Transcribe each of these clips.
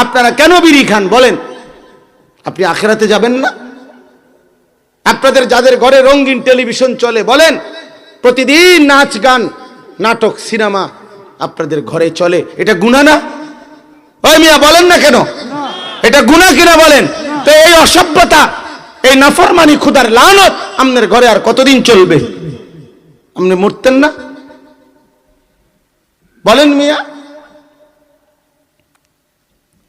আপনারা কেন বিড়ি খান বলেন? আপনি আখিরাতে যাবেন না? আপনাদের যাদের ঘরে রঙিন টেলিভিশন চলে বলেন, প্রতিদিন নাচ গান নাটক সিনেমা আপনাদের ঘরে চলে, এটা গুনাহ না? ওই মিয়া বলেন না কেন এটা গুনাহ কিনা বলেন? তো এই অসভ্যতা, এই নাফরমানি, খোদার লানত আপনার ঘরে আর কতদিন চলবে? আপনি মরতেন না? বলেন মিয়া।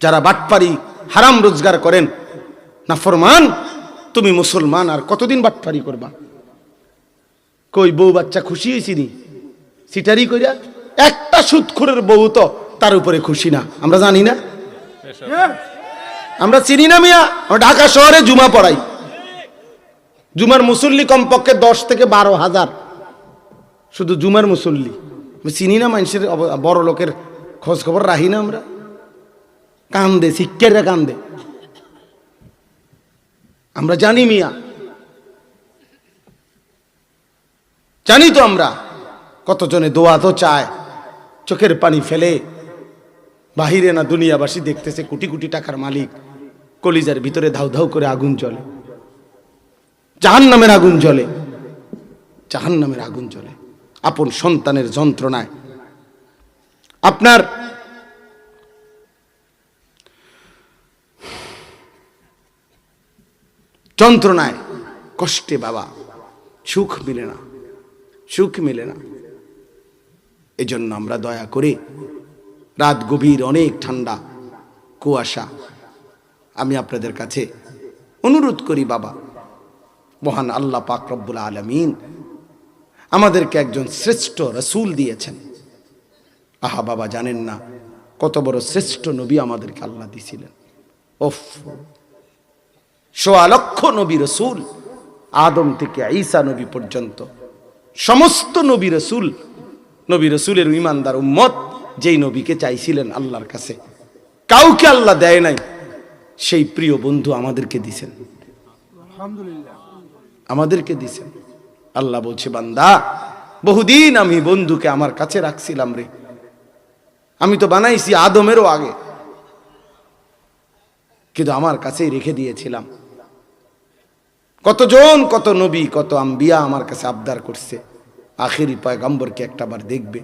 যারা বাটপারি হারাম রোজগার করেন, নাফরমান, তুমি মুসলমান আর কতদিন বাটপারি করবা? কই বউ বাচ্চা খুশি হয়েছি নি সিটারি কইরা? একটা সুদখোরের বউ তো তার উপরে খুশি না, আমরা জানি না? আমরা চিনি না মিয়া? আমরা ঢাকা শহরে জুমা পড়াই, জুমার মুসল্লি কমপক্ষে 10 থেকে 12,000, শুধু জুমার মুসল্লি। চিনি না মানুষের বড় লোকের খোঁজ খবর রাখি না আমরা? কান্দে, শিক্ষাররা কান্দে, আমরা জানি মিয়া, জানি তো আমরা। কতজনে দোয়া তো চায়, চোখের পানি ফেলে, বাহিরে না দুনিয়াবাসী দেখতেছে কোটি কোটি টাকার মালিক, কলিজার ভিতরে ধাউ ধাউ করে আগুন জ্বলে, জাহান্নামের আগুন জ্বলে, জাহান্নামের আগুন জ্বলে আপন সন্তানের যন্ত্রণায়। আপনার যন্ত্রণায়, কষ্টে বাবা সুখ মিলে না, সুখ মিলে না। এজন্য আমরা দয়া করে, রাত গভীর, অনেক ঠান্ডা, কুয়াশা, আমি আপনাদের কাছে অনুরোধ করি বাবা, মহান আল্লাহ পাক রব্বুল আলামিন আমাদেরকে একজন শ্রেষ্ঠ রাসূল দিয়েছেন। আহা বাবা, জানেন না কত বড় শ্রেষ্ঠ নবী আমাদেরকে আল্লাহ দিয়েছিলেন। ওফ, 1.25 লক্ষ নবী রাসূল, আদম থেকে ঈসা নবী পর্যন্ত সমস্ত নবী রাসূল, নবী রাসূলের ঈমানদার উম্মত যেই নবীকে চাইছিলেন আল্লাহর কাছে, কাউকে আল্লাহ দেয় নাই, সেই প্রিয় বন্ধু আমাদেরকে দিয়েছেন, আলহামদুলিল্লাহ, আমাদেরকে দিয়েছেন। আল্লাহ বলছে, বান্দা, বহুদিন আমি বন্ধুকে আমার কাছে রাখছিলাম রে, আমি তো বানাইছি আদমেরও আগে, কিন্তু আমার কাছেই রেখে দিয়েছিলাম। কতজন, কত নবী, কত আম্বিয়া আমার কাছে আবদার করছে, আখেরি পয়গম্বরকে একটাবার দেখবে,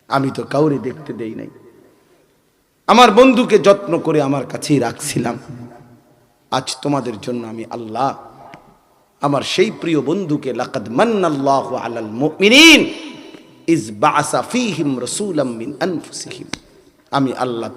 আমি তো কাউরে দেখতে দেই নাই, আমার বন্ধুকে যত্ন করে আমার কাছেই রাখছিলাম। আজ তোমাদের জন্য আমি আল্লাহ আমার সেই প্রিয় বন্ধুকে, লাকাদ মান্নাল্লাহু আলাল মুমিনিন ইজ বাআসা ফীহিম রাসূলাম মিন আনফুসিহিম, আমি আল্লাহ